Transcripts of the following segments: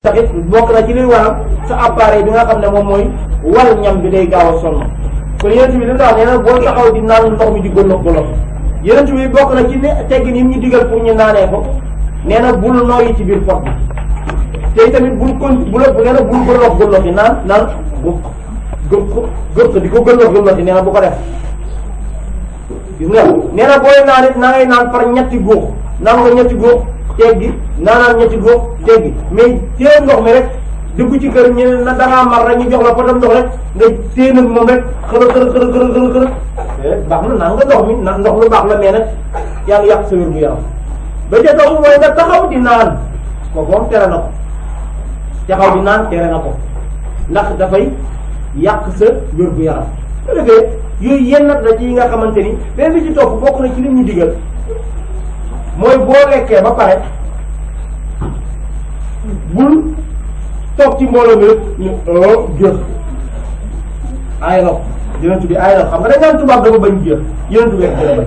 taxit bokk na ci liy waral sa appareil bi nga xam ne moom mooy wal ñam bi day gaaw a sonn kon yeneen bi li nga wax nee na boo taxaw di naan ndox mi di golof golof yeneen bi bokk na ci ne teggin yi ñu digal pour ñu naanee ko nee na bul nooyi ci biir pot bi te tamit bul kon bul nee na bul golof golof yi naan gëpp di ko golof golof yi nee na bu ko def gis nga nee na booy naan it na ngay naan par ñetti góox naan nga ñetti góox teggi naanaan ñetti góox teggi mais téye ndox mi rek dugg ci kër ñu ne na dangaa mar rek ñu jox la potam ndox rek nga téye nag moom rek xërë baax na naan nga ndox mi na ndox lu baax la mais nag yaa ngi yàq sa wér gu yaram ba ca taxu mooy nga taxaw di naan kooku moom tere na ko taxaw di naan tere na ko ndax dafay yàq sa wér gu yaram su defee yooyu yenn nag la ci yi nga xamante ni benn bi ci topp bokk na ci li ñu digal mooy boo lekkee ba pare bul toog ci mbooloo mi rek ñu jëf aay na yonent bi aay na xam nga dañ naan tubaab dafa bañ jeex yonent bi gën a bañ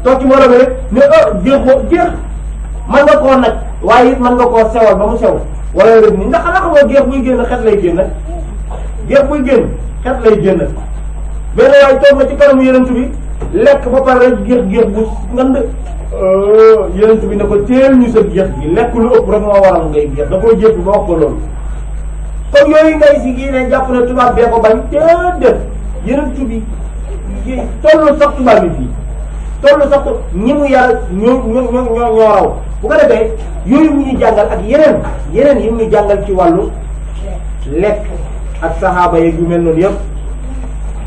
toog ci mbooloo mi rek ne jeex mën nga koo naj waaye it mën nga koo sewal ba mu sew wala rek ni ndax xanaa xam nga jeex buy génn xet lay génn jeex buy génn xet lay génn benn waaye toog na ci kanamu yonent bi lekk ba pare rek géex bu ngand yonent bi ne ko teel ñu sa géex gi lekk lu ëpp rek moo waral ngay géex da koo jépp ba wax ko loolu comme yooyu ngay si gii ne jàpp ne tubaab bee ko bañ déedéet yonent bi tollu sax tubaab bi fii tollu sax ñi mu yar ñoo raw bu ko defee yooyu mu ñu jàngal ak yeneen yi mu ñu jàngal ci wàllu lekk ak saxaaba yeeg yu mel noonu yëpp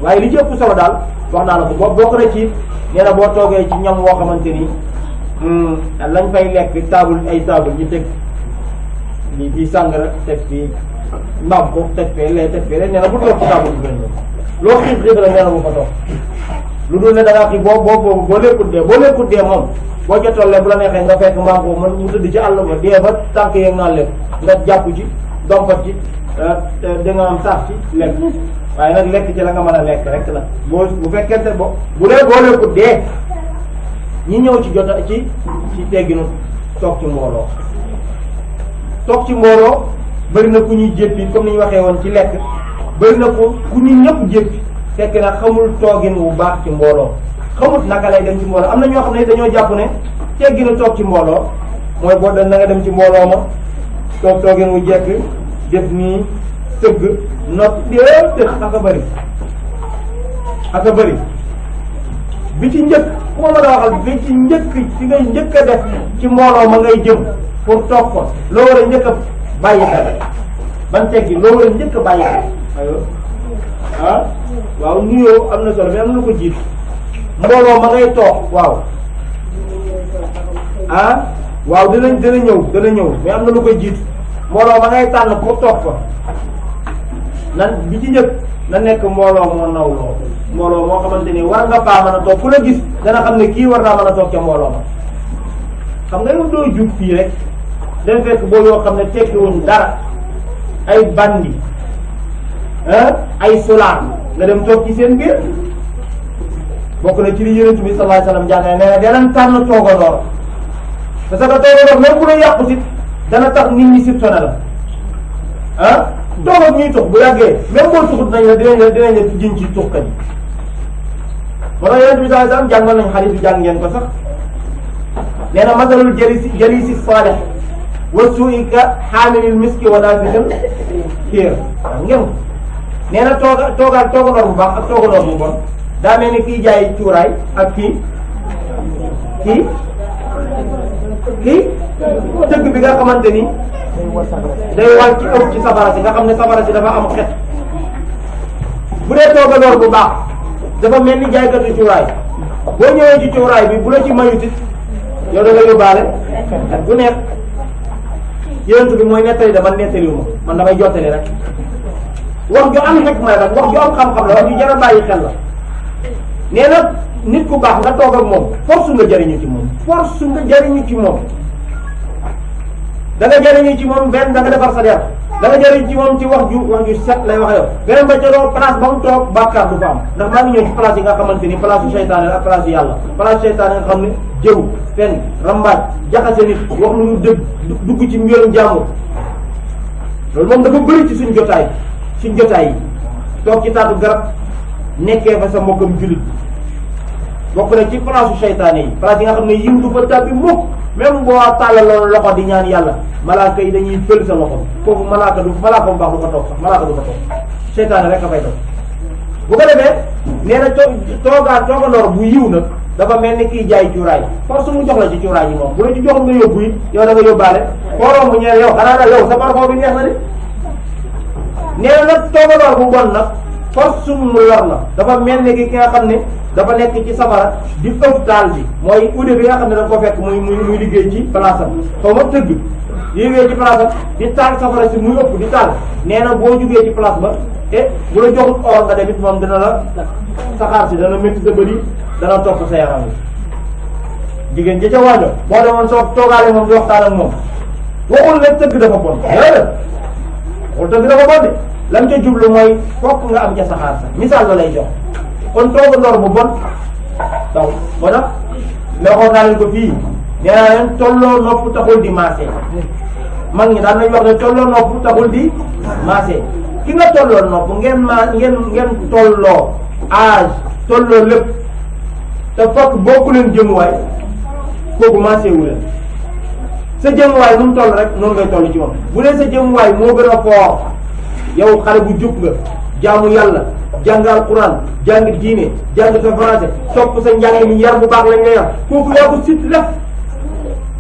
waaye li ci ëpp solo daal wax naa la ko bokk na ci nee na boo toogee ci ñam woo xamante ni lañ fay lekk taabul ñu teg lii fii sàngara teg fii mbaam ko teg fee lee teg fee lee nee na bu toog ci taabul bu gën loo xiif la nee na bu fa toog lu dul ne da ngaa xiif boo lekkut dee moom boo ca tollee bu la neexee nga fekk mbaam ko mën mu tëdd ci àll ba dee ba tànk yeeg naan lekk nga jàpp ci dompat ci da nga am sax ci lekk waaye nag lekk ci la nga mën a lekk rek nag bu fekkente bu dee boo lekkut dee ñi ñëw ci jota ci tegginu toog ci mbooloo bëri na ku ñuy jéppi comme ni ñu waxee woon ci lekk bëri na ku ñu ñëpp jéppi fekk nag xamul toogin wu baax ci mbooloo xamut naka lay dem ci mbooloo am na ñoo xam ne dañoo jàpp ne tegginu toog ci mbooloo mooy boo da nga dem ci mbooloo ma toogin wu jekk def nii tëgg not déedéet aka bëri bi ci njëkk ku ma mën a waxal bi ci njëkk ci ngay njëkk a def ci mbooloo ma ngay jëm pour toog ko loo war a njëkk a bàyyi xel ban teggi loo war a njëkk a bàyyi xel aywa waaw nuyoo am na solo mais am na ko jiit mbooloo ma ngay toog waaw waaw dina ñëw mais am na lu ko jiit mbooloo ma ngay tànn pour toog ko nan bi ci njëkk na nekk mbooloo moo nawloo mbooloo moo xamante ni war nga faa mën a toog ku la gis dana xam ne kii war naa mën a toog ca mbooloo ma xam nga yow doo jug fii rek dem fekk boo yoo xam ne tekkiwuñ dara ay bandi ay sulaar nga dem toog ci seen biir bokk na ci li Yonent bi sallallahu alayhi wasallam jàngale nee na danañ tànn toogandoor parce que toogandoor même bu la yàqu si dana tax nit ñi sib sone la toog ak ñuy tux bu yàggee même boo tuxut nañ la dinañ la jiñ ci tuxkat yi moo tax Yonent bi sallallahu alayhi wasallam jàngal nañ xadiis bi jàng ngeen ko sax nee na masalul jalisi saalih wa suu'i ka xaamilil miski wa naafiqil kiir ngeen ko nee na toogandoor bu baax ak toogandoor bu bon daa mel ni kii jaay cuuraay ak kii tëgg bi nga xamante ni day wàcc ci ëpp ci safara si nga xam ne safara si dafa am xet bu dee toogandoor bu baax dafa mel ni jaaykatu cuuraay boo ñëwee ci cuuraay bi bu la ci mayutit yow da nga yóbbaale ak bu neex Yonent bi mooy nettali da man nettaliwuma man damay jottali rek wax ju am xikma rek wax ju am xam-xam la wax ju jar a bàyyi xel la nee na nit ku baax nga toog ak moom force nga jëriñu ci moom da nga jëriñu ci moom benn da nga defar sa der da nga jëriñu ci moom ci wax ju set lay wax yow beneen ba ca doo place ba mu toog bàkkaar du fa am ndax maa ngi ñëw ci place yi nga xamante ni place yu seytaane ak place yu yàlla place seytaane nga xam ne jëw fen rambaaj jaxase nit wax lu ñu dëgg dugg ci mbirum jàmbur loolu moom dafa bëri ci suñ jotaay yi toog ci taatu garab nekkee fa sa mbokkam jullit bokk na ci place u seytaane yi place yi nga xam ne yiw du fa tàbbi mukk même boo tàllaloon loxo di ñaan yàlla malaaka yi dañuy fël sa loxo foofu malaaka bu baax du fa toog sax malaaka du fa toog seytaane rek a fay toog bu ko defee nee na toogandoor bu yiw nag dafa mel ni kiy jaay cuuraay force mu jox la ci cuuraay yi moom bu la ci joxul nga yóbbu it yow da nga yóbbaale xooloo mu ñëwee yow xanaa nag yow sa parfum bi neex na de nee na nag toogandoor bu bon nag force mu lor la dafa mel ni ki nga xam ne dafa nekk ci safara di ëpp taal bi mooy ude bi nga xam ne da nga ko fekk muy liggéey ci place am xaw ma tëgg di liggéey ci place am di taal safara si muy ëpp di taal nee na boo jugee ci place ba te bu la joxut or nga dem it moom dina la saxaar si dana métti sa bëri dana topp sa yaram bi jigéen ji ca waajo boo demoon soo toogaale moom di waxtaan ak moom waxul ne tëgg dafa bon déedéet waxul tëgg dafa bon de lam ca jublu mooy fokk nga am ca saxaar sa misaal la lay jox kon tooga ndoor bu bon taw moo tax mais waxoon naa leen ko fii nee naa leen tolloo nopp taxul di maase mag ñi daan nañ wax ne tolloo nopp taxul di maase ki nga tolloo nopp ngeen tolloo âge tolloo lépp te fokk bokku leen jëmuwaay kooku maase wu leen sa jëmuwaay nu mu toll rek noonu ngay toll ci moom bu dee sa jëmuwaay moo gën a foor yow xale bu jub nga jaamu yàlla jàng alquran jàng diine jàng sa français topp sa njàng mi yar bu baax lañ la yar kooku yaa ko sut lef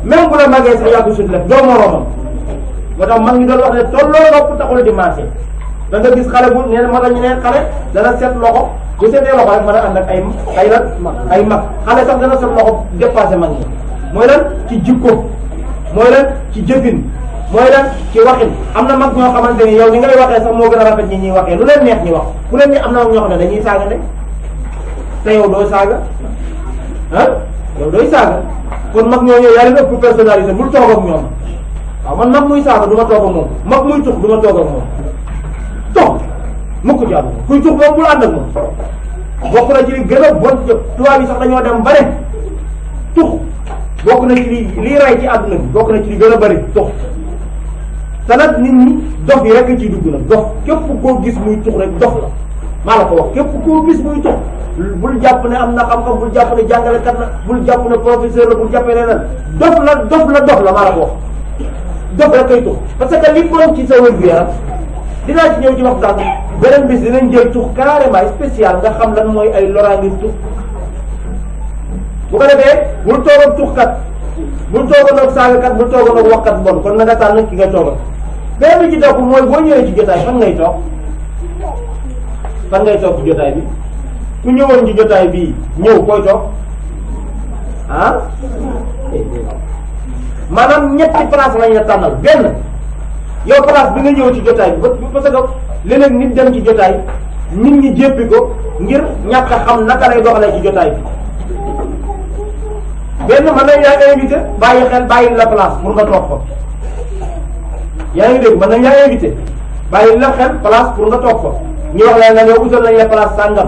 même bu la màggee sax yaa ko sut lef doo moroomam moo tax mag ñi doon wax ne tolloo nopp taxul di maase da nga gis xale bu nee moo tax ñu ne xale dana set loxo bu setee loxo rek mën a ànd ak ay mag xale sax dana set loxo dépassé mag ñi mooy lan ci jikko mooy lan ci jëfin mooy lan ci waxin am na mag ñoo xamante ni yow ni ngay waxee sax moo gën a rafet ñi ñuy waxee lu leen neex ñi wax ku leen ni am na ñoo xam ne dañuy saaga ne te yow doo saaga yow dooy saaga kon mag ñoo ñëw yaa leen ëpp personnalité bul toog ak ñoom waaw man mag muy saaga du ma toog ak moom mag muy tux du ma toog ak moom toog mukk jàll kuy tux moom bul ànd ak moom bokk na ci li gën a bon jëf tubaab yi sax dañoo dem bare tux bokk na ci lii ray ci àdduna bi bokk na ci li gën a bari tux te nag nit ñi dof yi rek ciy dugg nag dof képp koo gis muy tux rek dof la maa la ko wax képp koo gis muy tux bul jàpp ne am na xam-xam bul jàpp ne jàngalekat la bul jàpp ne professeur la bul jàppee leneen dof la maa la ko wax dof rek kay tux parce que li bon ci sa wér-gu-yaram dinaa ci ñëw ci waxtaan beneen bis dinañ jël tux carrément spécial nga xam lan mooy ay loraange tux bu ko defee bul toog ak tuxkat bul toogoon ak saagakat bul toogoon ak waxkat bon kon na nga tànn ki nga toogal beneen bi ci topp mooy boo ñëwee ci jotaay fan ngay toog ci jotaay bi ku ñëwoon ci jotaay bii ñëw koy toog maanaam ñetti place lañ la tànnal benn yow place bi nga ñëw ci jotaay bi parce que léeg-léeg nit dem ci jotaay nit ñi jéppi ko ngir ñàkk a xam naka lay doxalee ci jotaay bi benn mën nañ laa invité bàyyi xel bàyyi la place pour nga toog fa yaa ngi dégg mën nañ laa invité bàyyi la xel place pour nga toog fa ñu wax la ne yow utal nañ la place sàngam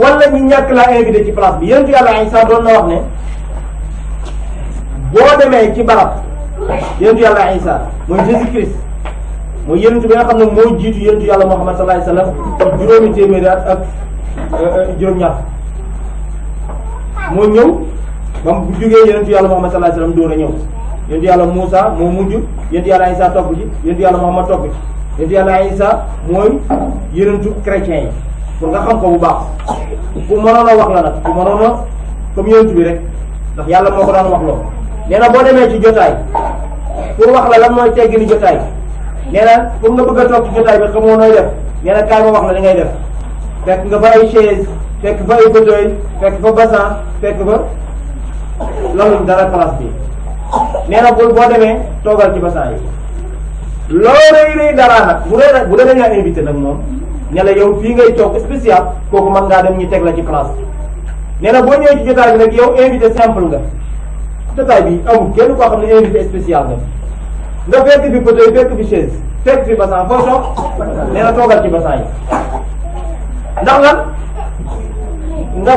wala ñu ñàkk laa invité ci place bi yéen yàlla Isa doon na wax ne boo demee ci barab yéen yàlla Isa mooy Jésus Christ mooy yéen bi nga xam ne moo jiitu yéen yàlla Muhammad sallallahu alayhi wasallam juróomi téeméeri at ak juróom-ñaar moo ñëw ba mu jugee yonentu yàlla Muhammad sallallahu alayhi wasallam door a ñëw yonentu yàlla Moussa moo mujj yonentu yàlla Isa topp ci yonentu yàlla Muhammad topp ci yonentu yàlla Isa mooy yonentu chrétien yi pour nga xam ko bu baax ku mënoon a wax la nag ku mënoon a comme yonentu bi rek ndax yàlla moo ko daan wax loolu nee na boo demee ci jotaay pour wax la lan mooy teggini jotaay nee na pour nga bëgg a toog ci jotaay bi xamoo nooy def nee na kaay ma wax la li ngay def fekk nga fa ay chaise fekk fa ay fauteuil fekk fa bassan fekk fa loolu dara place bi nee na boo demee toogal ci bassan yi loo rëy dara nag bu dee dañ laa invité nag moom ne la yow fii ngay toog spécial kooku mën ngaa dem ñu teg la ci place nee na boo ñëwee ci jotaay bi nag yow invité simple nga jotaay bi amul kenn koo xam ne invité spécial nga fekk fi fauteuil fekk fi chaise fekk fi bassan foo toog nee na toogal ci bassan yi ndax lan nga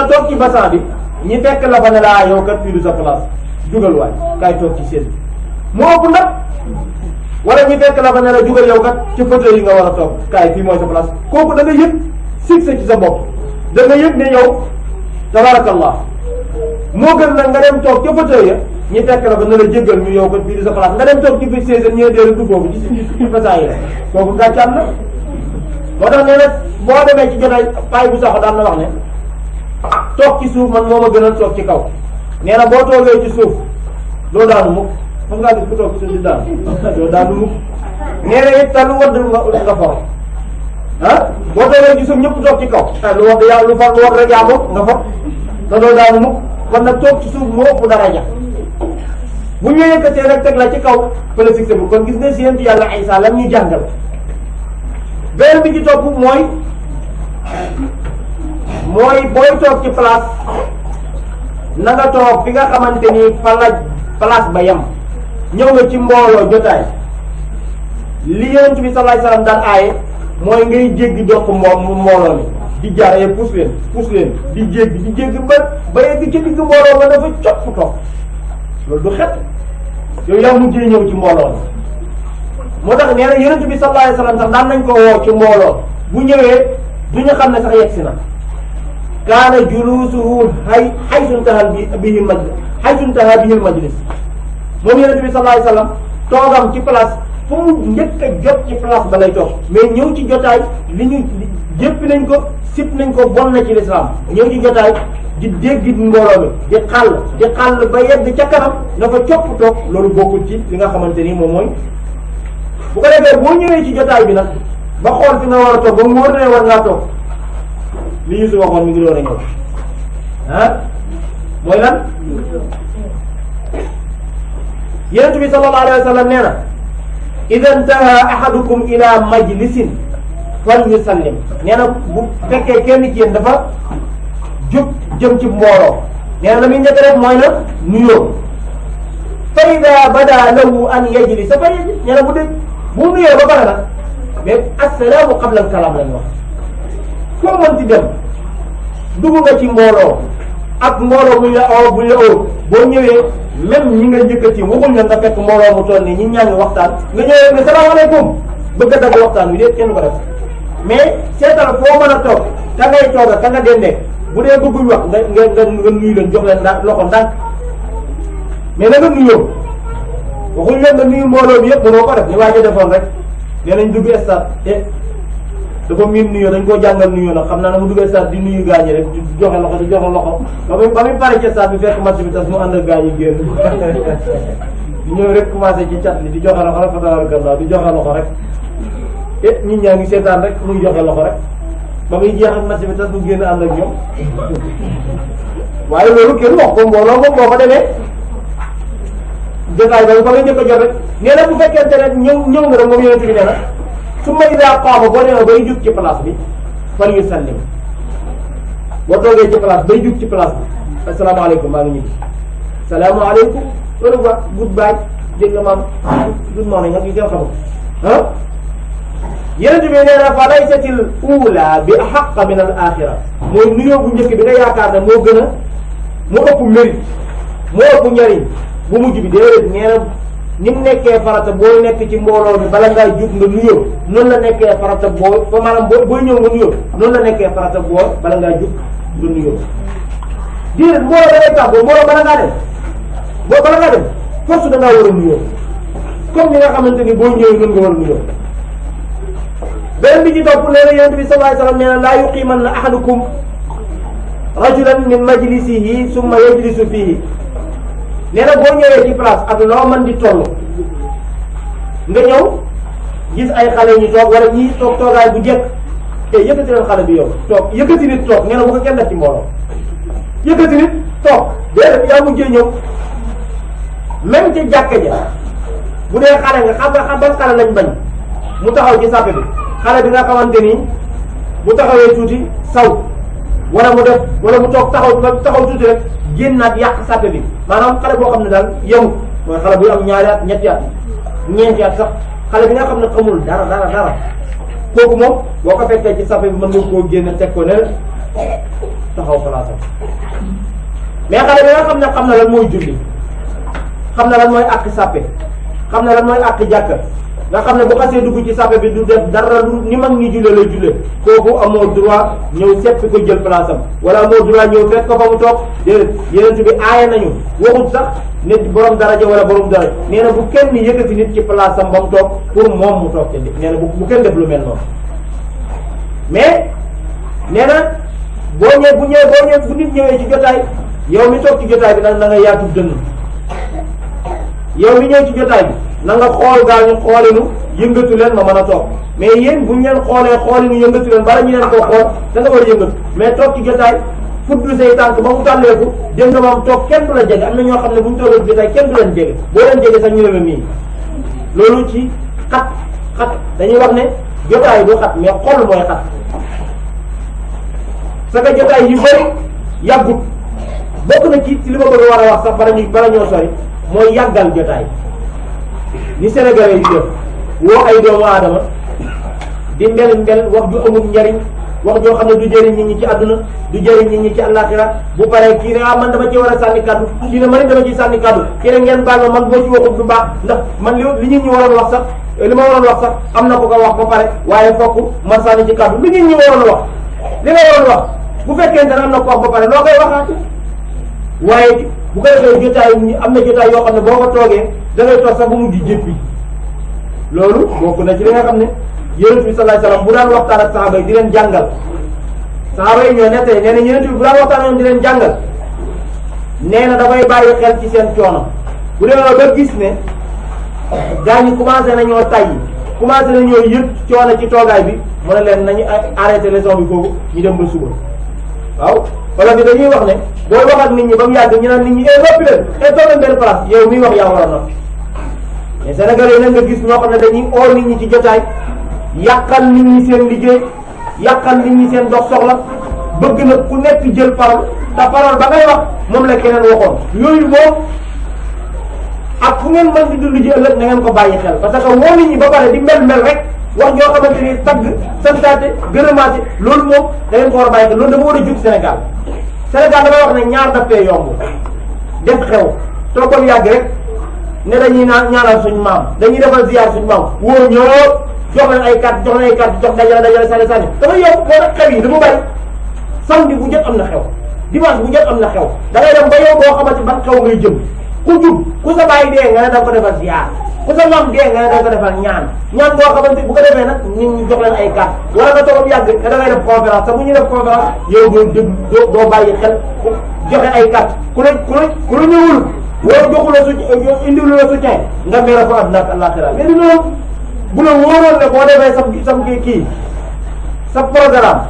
toog ci bassan bi ñi fekk la fa ne laa yow kat fii du sa place dugal waay kaay toog ci chaise moo ëpp ndax wala ñu fekk la fa ne la jugal yow kat ci fauteuil yi nga war a toog kaay fii mooy sa place kooku da nga yëg fixé ci sa bopp da nga yëg ne yow tabarakallah moo gën nag nga dem toog ca fauteuil ya ñu fekk la fa ne la jéggal ñu yow kat fii di sa place nga dem toog ci biir séeséer ñëwee déedéet du foofu ci façon yi la kooku gàccaat la moo tax nee na boo demee ci jotaay paay bu sax daan na wax ne toog ci suuf man moo ma gënal toog ci kaw nee na boo toogee ci suuf doo daanu mukk xam ngaa gis ku toog ci suuf di daanu doo daanu mukk nee na it lu wadd nga for boo toogee ci suuf ñëpp toog ci kaw lu wadd yaa lu wadd rek yaa bokk nga for te doo daanu mukk kon nag toog ci suuf moo ëpp daraja bu ñu yëkkatee rek teg la ci kaw fële fixé bu kon gis nga si yent yàlla Isa lam ñu jàngal beneen bi ci topp mooy booy toog ci place na nga toog fi nga xamante ni fa la place ba yem ñëw nga ci mbooloo jotaay li yonent bi sallallahu alayhi wasallam daan aaye mooy ngay jéggi dox mbooloo mi di jaar puus leen di jéggi ba yegg ci digg mbooloo ma dafa copp toog loolu du xet yow yaa mujjee ñëw ci mbooloo mi moo tax nee na yonent bi sallallahu alayhi wasallam sax daan nañ ko woo ci mbooloo bu ñëwee du ñu xam ne sax yegg si na kaana julusuhu haythu intaha bihi al majlis moom yonent bi sallallahu alayhi wasallam toogam ci place fu mu njëkk a jot ci place ba lay toog mais ñëw ci jotaay li ñu jéppi nañ ko sip nañ ko bon na ci lislaam ñëw ci jotaay di dégg mbooloo mi di xàll ba yegg ca kanam dafa copp toog loolu bokkul ci li nga xamante ni moom mooy bu ko defee boo ñëwee ci jotaay bi nag ba xool fi nga war a toog ba mu wóor ne war ngaa toog li ñu si waxoon mi ngi doon a ñëw mooy lan yonent bi sallallahu alayhi wa sallam nee na ida intaha ahadukum ila majlisin fal yusallim nee na bu fekkee kenn ci yéen dafa jub jëm ci mbooloo nee na la muy njëkk rek mooy na nuyoo fa ida bada lahu an yajlisa fa yajlis nee na bu nuyoo ba pare nag mais assalaamu qabla al kalaam lañ wax foo mën ci dem dugg nga ci mbooloo ak mbooloo buñ la oo boo ñëwee même ñi nga njëkkati waxuñ la nga fekk mbooloo mu toll nii ñi ñaa ngi waxtaan nga ñëwee ne salaamaaleykum bëgg a dagg waxtaan wi de kenn ko def mais seetal foo mën a toog ka ngay toog ak ka nga dendee bu dee bëgguñ wax nga nuyu leen jox leen loxo ndànk mais na nga nuyoo waxuñ leen nga nuyu mbooloo bi yëpp mënoo ko def ni waa ji defoon rek nee nañ dugg stade dafa miin nuyoo dañ koo jàngal nuyoo nag xam naa ne mu duggee stade di nuyu gaañi rek di joxe loxo ba muy pare ci stade bi fekk match bi tas mu ànd ak gaañi génn di ñëw rek commencé ci cat li di joxe loxo rek fa tabarakallah di joxe loxo rek nit ñaa ngi seetaan rek muy joxe loxo rek ba muy jeex ak match bi tas mu génn ànd ak ñoom waaye loolu kenn wax ko mbooloo moom boo ko demee jotaay ba fa nga njëkk a jot rek nee na bu fekkente ne ñëw nga rek moom yonent bi nee na summa idaa qaama boo demee bay jug ci place bi fal yusallim boo toogee ci place bay jug ci place bi asalaamaaleykum maa ngi ñibbi salaamaaleykum loolu ba goodbye dégg nga maam good morning ak yi kenn xamul yonent bi nee na fa laysatil uula bi ahaqqa min al axira mooy nuyoo bu njëkk bi nga yaakaar ne moo gën a moo ëpp mérite moo ëpp njariñ bu mujj bi déedéet nee na ni mu nekkee farata booy nekk ci mbooloo bi bala ngaa jug nga nuyoo noonu la nekkee farata boo fa maanaam booy ñëw nga nuyoo noonu la nekkee farata boo bala ngaa jug nga nuyoo déedéet mbooloo da ngay tàggoo mbooloo bala ngaa dem bala ngaa dem force da ngaa war a nuyoo comme ni nga xamante ni boo ñëwee mën nga war a nuyoo beneen bi ci topp nee na yonent bi sallallahu alayhi wasallam nee na laa yuqimanna ahadukum rajulan min majlisihi summa yajlisu fihi nee na boo ñëwee ci place ak loo mën di toll nga ñëw gis ay xale ñu toog wala ñii toog toogaay bu jekk te yëkkati leen xale bi yow toog yëkkati nit toog nee na bu ko kenn def ci mbooloo yëkkati nit toog déedéet yaa mujjee ñëw même ci jàkka ja bu dee xale nga xam ban xale lañ bañ mu taxaw ci sàppe bi xale bi nga xamante ni bu taxawee tuuti saw wala mu def wala mu toog taxaw tuuti rek génnaat yàq sàppe bi maanaam xale boo xam ne daal yemut mooy xale buy am ñaari at ñetti at ñeenti at sax xale bi nga xam ne xamul dara kooku moom boo ko fekkee ci sàppe bi mën nga koo génn teg ko ne taxaw place mais xale bi nga xam ne xam na lan mooy julli xam na lan mooy àq sàppe xam ne lan mooy àq jàkka nga xam ne bu xasee dugg ci sàppe bi du def dara lu ni mag ñi julle lay julle kooku amoo droit ñëw seppi ko jël place am wala amoo droit ñëw fekk ko fa mu toog déedéet yeneen bi aaye nañu waxut sax nit borom daraja wala borom daraja nee na bu kenn yëkkati nit ci place am ba mu toog pour moom mu toog te nee na bu kenn def lu mel noonu mais nee na boo ñëwee bu nit ñëwee ci jotaay yow mi toog ci jotaay bi nag na nga yaatu dënn yow mi ñëw ci jotaay bi na nga xool gaa ñu xoolinu yëngatu leen ma mën a toog mais yéen buñ leen xoolee xoolinu yëngatu leen bala ñu leen koo xool da nga war a yëngatu mais toog ci jotaay fuddu say tànk ba mu tàlleeku dégg nga moom toog kenn du la jege am na ñoo xam ne bu ñu toogee ci jotaay kenn du leen jege boo leen jege sax ñu ne la nii loolu ci xat dañuy wax ne jotaay du xat mais xol mooy xat sa ka jotaay yu bëri yàggut bokk na ci li ma bëgg war a wax sax bala ñoo sori mooy yàggal jotaay ni Sénégalais yi def woo ay doomu aadama di mbel wax ju amul njariñ wax joo xam ne du jëriñ nit ñi ci àdduna du jëriñ nit ñi ci àllaaxira bu paree kii ne man dama ci war a sànni kàddu kii ne man dama ciy sànni kàddu kii ne ngeen baal ma man boo ci waxut du baax ndax man li nit ñi waroon wax sax li ma waroon wax sax am na ko wax ba pare waaye fokk man sànni ci kàddu li nit ñi waroon wax li nga waroon wax bu fekkente ne am na ko wax ba pare loo koy waxaate waaye bu ko defee jotaay am na jotaay yoo xam ne boo ko toogee da ngay toog sax bu mujj jéppi loolu bokk na ci li nga xam ne yonent bi sallallahu alayhi wasallam bu daan waxtaan ak saxaaba yi di leen jàngal saxaaba yi ñoo nettali nee na yonent bi bu daan waxtaan ak di leen jàngal nee na dafay bàyyi xel ci seen coono bu demee ba gis ne gaa ñi commencé nañoo tayyi commencé nañoo yëg coono ci toogaay bi mu ne leen nañu arrêté leçon bi foofu ñu dem ba suba waaw wala bi dañuy wax ne booy wax ak nit ñi ba mu yàgg ñu naan nit ñi noppi leen toog leen benn place yow miy wax yaa war a noppi mais Sénégalais yi nag nga gis ñoo xam ne dañuy oo nit ñi ci jotaay yàqal nit ñi seen liggéey yàqal nit ñi seen dox soxla bëgg na ku nekk jël parole te parole ba ngay wax moom la keneen waxoon yooyu moom ak fu ngeen mën di dund ji ëllëg na ngeen ko bàyyi xel parce que woo nit ñi ba pare di mel rek wax ñoo xamante ni tagg santaate gërëmaate loolu moom da ngeen ko war a bàyyi xel loolu dafa war a jug Sénégal Sénégal damay wax ne ñaar daf fee yomb def xew soo ko yàgg rek ne dañuy ñaanal suñu maam dañuy defal ziar suñu maam wóor ñoo jox leen ay carte jox dajale sànni dafa yomb moo tax xew yi dafa bari samedi bu jot am na xew dimanche bu jot am na xew da ngay dem ba yow boo xamante ban xew ngay jëm ku jub ku sa bàyyi dee nga ne da nga ko defal ziar ku sa maam dee nga ne da nga ko defal ñaan boo xamante bu ko defee nag ñu jox leen ay carte wala nga toog yàgg ne da ngay def conférence te bu ñuy def conférence yow doo bàyyi xel joxe ay carte ku la ñëwul wala joxu la indilu la soutien nga mere ko àdduna ak àllaaxira mais du noonu bu la wóoroon ne boo defee sam kii sa programme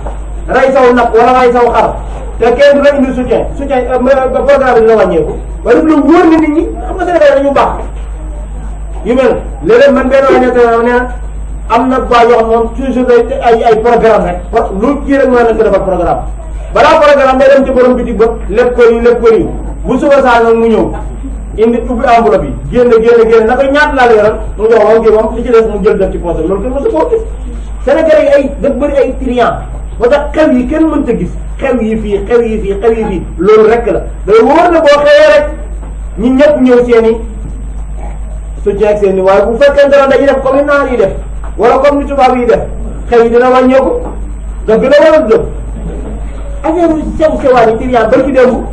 rey saw nag wala rey saw xar te kenn du la indi soutien programme bi dina wàññeeku waaye daf la wóor ne nit ñi xam nga Sénégal dañu baax yu mel léeg-léeg man benn waa nekk ne am na waa yoo xam moom toujours ay programme rek lu kii rek mën nañ ko defal programme balaa programme day dem ci borom bitig ba lépp ko yi bu suba saa nga mu ñëw indi ubbi enveloppe yi génn na koy ñaata laa leeral mu jox moom kii moom li ci des mu jël def ci poche loolu kenn mësu koo gis Sénégalais yi ay daf bëri ay triant moo tax xew yi kenn mënta gis xew yi fii loolu rek la day wóor na boo xewee rek ñi ñëpp ñëw seeni soutien ak seeni waaye bu fekkee dara dañuy def comme ni naar yi def wala comme ni tubaab yi def xew yi dina wàññeeku daf gën a war a dëpp affaire sewaan yi triant bari ci démb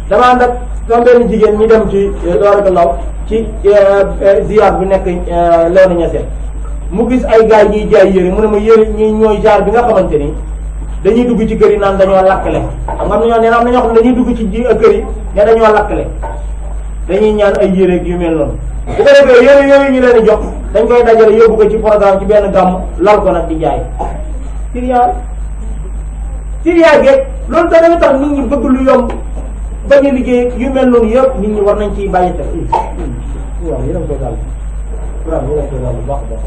dama ànd ak sama benn jigéen ñi dem ci Dooraka Law ci ziar bu nekk Léona Niassène mu gis ay gars yi ñuy jaay yére mu ne ma yére ñi ñooy genre bi nga xamante ni dañuy dugg ci kër yi naan dañoo lakkale xam nga am na ñoo xam ne dañuy dugg ci kër yi ne dañoo lakkale dañuy ñaan ay yére yu mel noonu bu ko defee yére yooyu ñu leen di jox dañ koy dajale yóbbu ko ci programme ci benn gàmm lal ko nag di jaay Syria geeg loolu sax dañu tax nit ñi bëgg lu yomb bañ a liggéey yu mel noonu yëpp nit ñi war nañ ciy bàyyi xel waaw yéen a ngi koy daal waaw yéen a ngi koy daal bu baax a baax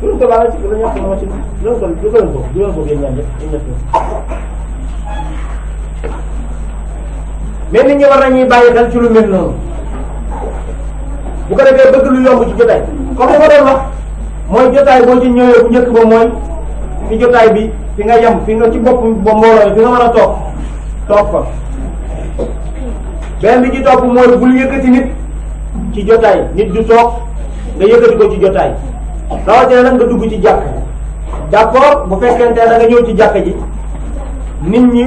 loolu ko laal ci la ñu wax na machine loolu ko yéen ñaan ñëpp mais nit ñi war nañuy bàyyi xel ci lu mel noonu bu ko defee bëgg lu yomb ci jotaay comme ma doon wax mooy jotaay boo ci ñëwee bu njëkk ba mooy fi jotaay bi fi nga yem fi nga ci bopp ba mbooloo fi nga mën a toog fa benn bi ci topp mooy bul yëkkati nit ci jotaay. Nit du toog nga yëkkati ko ci jotaay rawatina nag nga dugg ci jàkk. d'accord bu fekkente da nga ñëw ci jàkk ji nit ñi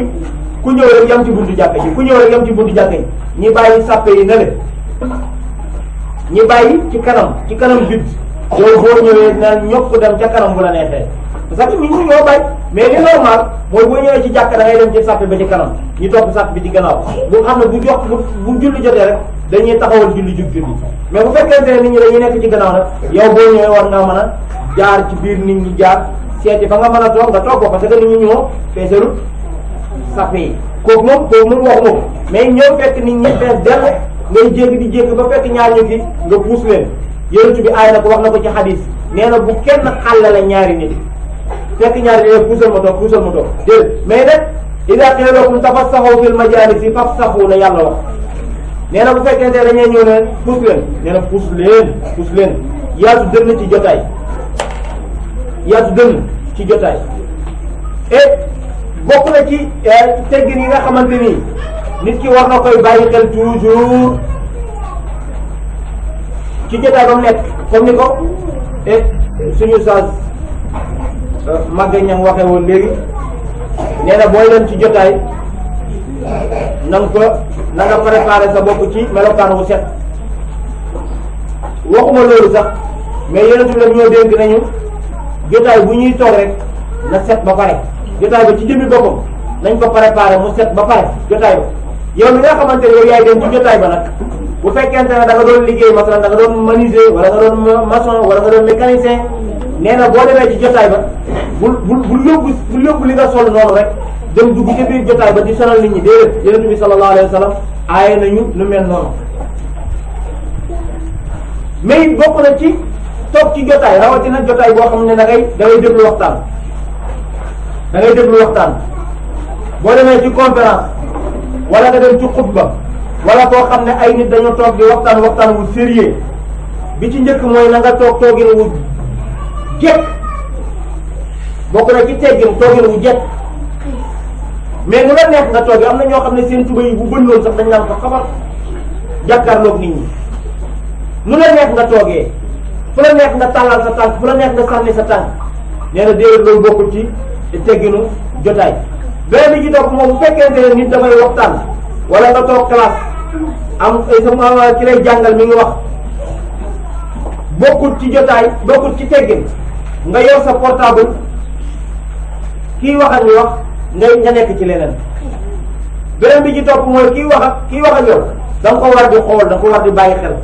ku ñëw rek yam ci buntu jàkk ji ku ñëw rek yam ci buntu jàkk ji ñi bàyyi sàppe yi na le ñi bàyyi ci kanam vide yow boo ñëwee naan ñokk dem ca kanam bu la neexee parce que nit ñi ñoo bàyyi mais li normal mooy boo ñëwee ci jàkk da ngay dem ci sàppe ba ci kanam ñu topp sàppe bi ci gannaaw bu xam ne bu julli jotee rek dañuy taxawal julli jug julli mais bu fekkente ne nit ñi dañuy nekk ci gannaaw nag yow boo ñëwee war nga mën a jaar ci biir nit ñi jaar seeti fa nga mën a toog nga toog ko parce que nit ñi ñoo feesalu sàppe yi kooku moom waxuma ko mais ñëw fekk nit ñi fees dell ngay jéggi di jéggi ba fekk ñaar ñu fi nga puus leen yonent bi aay na ko wax na ko ci xadis nee na bu kenn xàllale ñaari nit fekk ñaari nit puusal ma toog déedéet mais nag idaa qiila lakum tafassahu fil majaalisi fafsahu la yàlla wax nee na bu fekkente ne dañuy ñëw ne puus leen nee na puus leen yaatu dënn ci jotaay et bokk na ci teggin yi nga xamante ni nit ki war na koy bàyyi xel toujours ci jotaay ba mu nekk comme ni ko suñu saas Maguette Niang waxee woon léegi nee na booy dem ci jotaay na nga préparé sa bopp ci melokaan wu set waxuma loolu sax mais yeneen bi la ñoo dénk nañu jotaay bu ñuy toog rek na set ba pare jotaay ba ci jëmmi boppam nañ ko préparé mu set ba pare jotaay ba yow mi nga xamante ne yow yaay dem ci jotaay ba nag bu fekkente ne da nga doon liggéey masalan da nga doon menuisier wala nga doon maçon wala nga doon mécanicien nee na boo demee ci jotaay ba bul yóbbu li nga sol noonu rek dem dugg ci biir jotaay ba di sonal nit ñi déedéet yonent bi sallallahu alayhi wa sallam aaye nañu lu mel noonu mais it bokk na ci toog ci jotaay rawatina jotaay boo xam ne da ngay déglu waxtaan boo demee ci conférence wala nga dem ci xutba wala koo xam ne ay nit dañoo toog di waxtaan wu sérieux bi ci njëkk mooy na nga toogin wu jekk bokk na ci teggin toogin wu jekk mais nu la neex nga toog am na ñoo xam ne seen tuba yi bu bënnoon sax dañ naan ko xabar jàkkaarloog nit ñi nu la neex nga toogee fu la neex nga tàllal sa tànk fu la neex nga sànni sa tànk nee na déedéet loolu bokkul ci tegginu jotaay. beneen bi ci topp moom bu fekkente ne nit dafay waxtaan wala nga toog classe am sama ki lay jàngal mi ngi wax bokkul ci jotaay bokkul ci teggin nga yor sa portable kii wax ak ñu wax nga nekk ci leneen. beneen bi ci topp mooy kii wax ak yow da nga ko war di xool da nga ko war di bàyyi xel.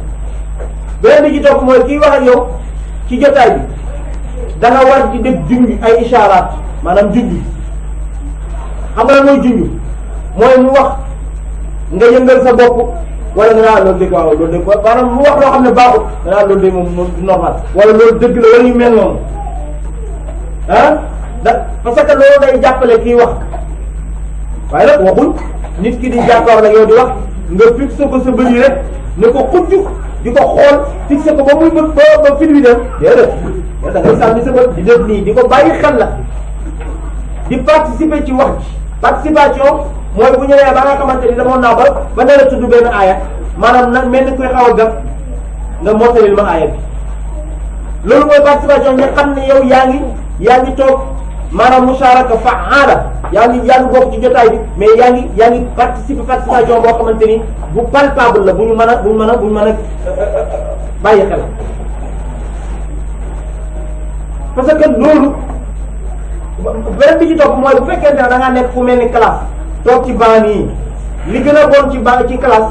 beneen bi ci topp mooy kii wax ak yow ci jotaay bi da nga war di def junj ay ishaaraat maanaam junj xam nga mooy junj mooy mu wax nga yëngal sa bopp wala nga naan loolu de waaw loolu de maanaam mu wax loo xam ne baaxul nga naan loolu de moom normal wala loolu dëgg la wala yu mel noonu parce que loolu day jàppale kii wax waaye nag waxuñ nit ki di jàkkaar la yow di wax nga fixé ko sa bëri rek ne ko xujj di ko xool fixé ko ba muy ba film bi dem déedéet da ngay sànni sa bët di def nii di ko bàyyi xel la di participer ci wax ji participation mooy bu ñëwee ba nga xamante ni demoon naa ba dara tudd benn aaya maanaam nag mel ni kuy xaw a gàpp nga mottalil ma aaya bi loolu mooy participation nga xam ne yow yaa ngi toog maanaam musharaka fa'ala yaa ngi bokk ci jotaay bi mais yaa ngi participation boo xamante ni bu palpable la bu ñu mën a bàyyi xel parce que loolu beneen bi ci topp mooy bu fekkente ne da ngaa nekk fu mel ni classe toog ci banc yi li gën a bon ci classe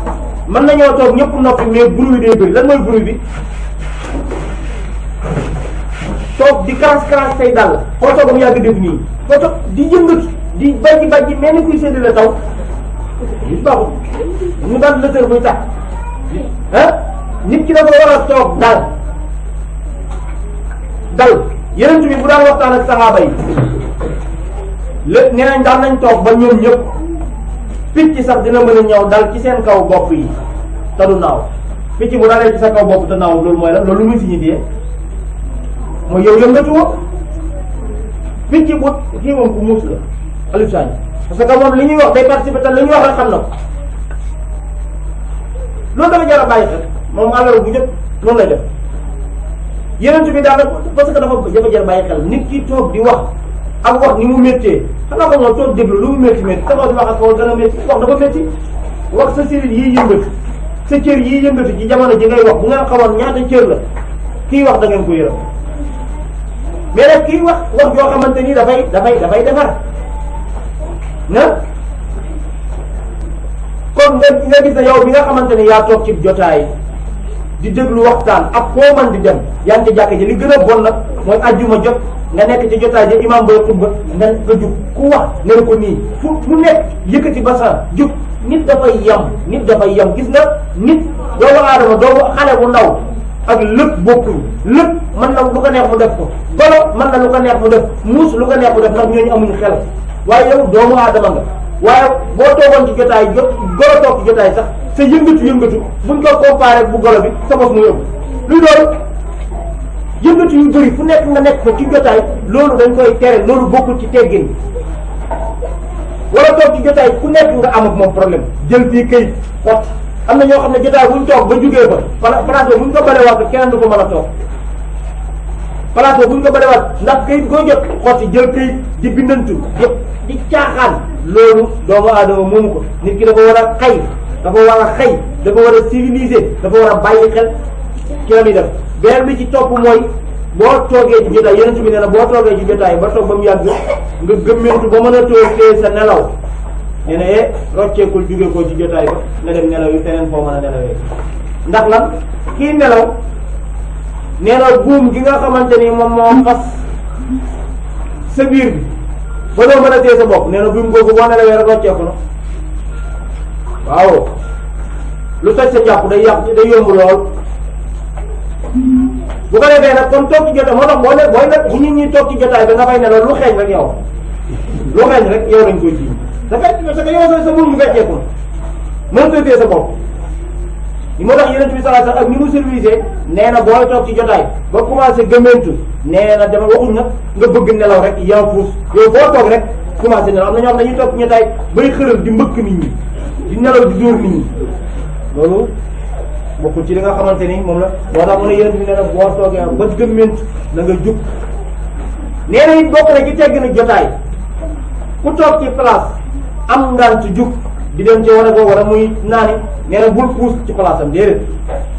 mën nañoo toog ñëpp noppi mais bruit bi day bëri lan mooy bruit bi toog di karas say dàll foo toog mu yàgg def nii foo toog di yëngatu di bajji mel ni kuy séddale taw gis baaxul ñu daan lëtër buy tax nit ki dafa war a toog dal yeneen bi bu daan waxtaan ak saxaaba yi lépp nee nañ daan nañ toog ba ñoom ñëpp picc sax dina mën a ñëw dal ci seen kaw bopp yi te du naaw picc bu dalee ci sa kaw bopp te naaw loolu mooy lan loolu muy signifié mooy yow yëngatu woo picc bu kii moom ku muus la Aliou Sagne parce que moom li ñuy wax day participer te li ñuy wax rek xam na ko loolu dafa jar a bàyyi xel moom àllarba bu jot noonu lay def yeneen bi daal parce que dafa jar a bàyyi xel nit ki toog di wax ak wax ni mu méttee xanaa ko moom toog déglu lu mu métti métti taxaw di wax ak kaw dana métti wax dafa métti wax sa sérit yiy yëngatu sa cër yiy yëngatu ci jamono ji ngay wax bu ngeen xamoon ñaata cër la kii wax da ngeen ko yërëm mais nag kii wax yoo xamante ni dafay defar na kon nga gis ne yow bi nga xamante ne yaa toog ci jotaay di déglu waxtaan ak foo man di dem yaa ngi ci jàkka ji li gën a bon nag mooy ajjuma jot nga nekk ci jotaay ji imam bay xutba nga jug ku wax ne ko nii fu nekk yëkkati basaan jug nit dafay yam gis nga nit doomu aadama doomu xale bu ndaw ak lépp bokkuñ lépp mën na lu ko neex mu def ko golo mën na lu ko neex mu def muus lu ko neex mu def ndax ñooñu amuñu xel waaye yow doomu aadama nga waaye boo toogoon ci jotaay golo toog ci jotaay sax sa yëngatu buñ ko comparé bu golo bi sa bopp mu yóbbu luy loolu yëngatu yu bëri fu nekk nga nekk fa ci jotaay loolu dañ koy tere loolu bokkul ci teggin wala toog ci jotaay ku nekk nga am ak moom problème jël fii këyit xott am na ñoo xam ne jotaay buñ toog ba jugee fa place buñ ko balewaat keneen du ko mën a toog place buñ ko balewaat ndax këyit koo jot xotti jël këyit di bindantu yëpp di caaxaan loolu doomu aadama moomu ko nit ki dafa war a xay dafa war a xëy dafa war a civiliser dafa war a bàyyi xel ci la muy def beneen bi ci topp mooy boo toogee ci jotaay yeneen bi nee na boo toogee ci jotaay ba toog ba mu yàgg nga gëmmentu ba mën a toog tee sa nelaw nee na rocceekul jóge ko ci jotaay ba nga dem nelaw yi feneen foo mën a nelawee ndax lan kii nelaw nee na buum gi nga xamante ni moom moo fas sa biir bi ba doo mën a tee sa bopp nee na buum googu boo nelawee rek rocceeku na waaw lu toj sa jàpp day yomb lool bu ko defee nag kon toog ci jotaay moo tax booy nag bu nit ñi toog ci jotaay ba nga fay ne lu xeeñ rek yow lu xeeñ rek yow lañ koy ji da fekk parce que yow sa buum bi fecceeku na mën koy tee sa bopp li moo tax Yonent bi sallallahu alayhi wasallam ak ni mu service nee na booy toog ci jotaay ba commencé gëmmentu nee na dama waxuñ nag nga bëgg nelaw rek yaa fuus yow boo toog rek commencé nelaw am na ñoo xam ne dañuy toog ci jotaay bay xëral di mbëkk nit ñi di nelaw di dóor nit ñi loolu bokkul ci li nga xamante ni moom la moo tax mu ne Yonent bi nee na boo toogee ba gëmmentu na nga jug nee na it bokk na ci tegg na jotaay ku toog ci place am ngant jug di dem ci wane ko wala muy naani nee na bul puus ci place am déedéet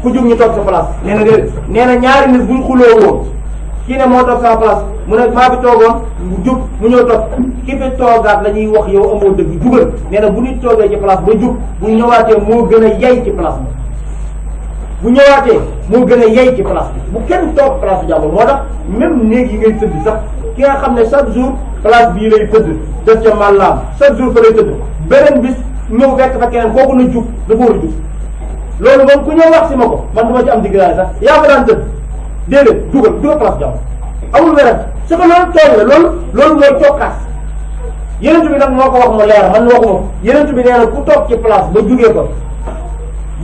ku jug ñu toog sa place nee na déedéet nee na ñaari nit buñ xuloo woon kii ne moo toog sa place mu ne maa fi toogoon jug mu ñëw toog ki fi toogaat la ñuy wax yow amoo dëgg jugal nee na bu nit toogee ci place ba jug bu ñëwaatee moo gën a yey ci place bi bu ñëwaatee moo gën a yey ci place bi bu kenn toog place jàmbur moo tax même néeg yi ngay tëdd sax ki nga xam ne chaque jour place bii lay tëdd def ca màllaam chaque jour fa lay tëdd beneen bis ñëw fekk fa keneen kooku na jug dafa war a jug loolu moom ku ñëw wax si ma ko man duma ci am diggraay sax yaa fa daan tëdd déedéet dugal place jàmbur amul wérat su ko loolu tooñ la loolu mooy cokkaas Yonent bi nag moo ko wax mu leer man waxuma Yonent bi nee na ku toog ci place ba jugee ko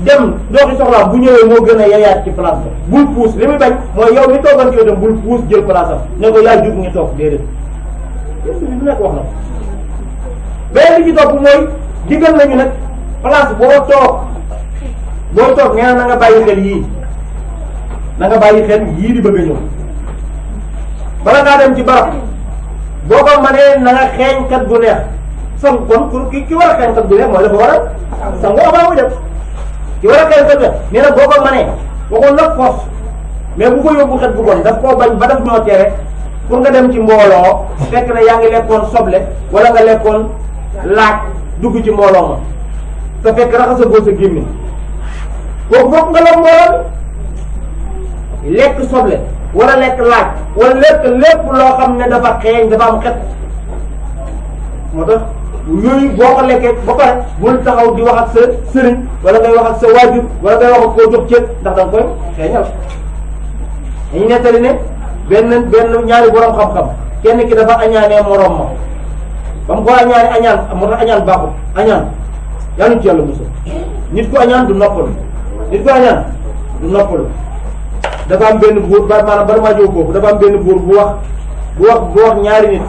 dem dooxi soxlaam bu ñëwee moo gën a yayaat ci place ba bul puus li muy bañ mooy yow mi toogoon ci wetam bul puus jël place am ne ko yaa jug ngi toog déedéet Yonent bi du nekk wax na ko beneen bi ci topp mooy digal nañu nag place boo toog nee na nga bàyyi xel yii na nga bàyyi xel yii di bëgg a ñëw bala ngaa dem ci barab boo ko mënee na nga xeeñ kat bu neex sang kon ki war a xeeñ kat bu neex mooy dafa war a sangu avant muy dem ki war a xeeñ kat bu neex nee na boo ko mënee waxoon nag force mais bu ko yóbbu xet bu bon daf koo bañ ba daf ñoo tere pour nga dem ci mbooloo fekk na yaa ngi lekkoon soble wala nga lekkoon laaj dugg ci mbooloo ma te fekk raxasagoo sa gémmiñ kooku bokk nga la mbooloo lekk soble wala lekk laaj wala lekk lépp loo xam ne dafa xeeñ dafa am xet moo tax yooyu boo ko lekkee ba pare bul taxaw di wax ak sa sëriñ wala ngay wax ak sa waajur wala ngay wax ak koo jox cër ndax da nga koy xeeñal dañu nettali ne benn ñaari borom xam-xam kenn ki dafa añaanee morom ma ba mu ko añaane añaan moo tax añaan baaxul añaan yàlla ci yàlla musal nit ku añaan du noppalu nit ku añaan du noppalu dafa am benn buur maanaam bari maa jóg foofu dafa am benn buur bu wax ñaari nit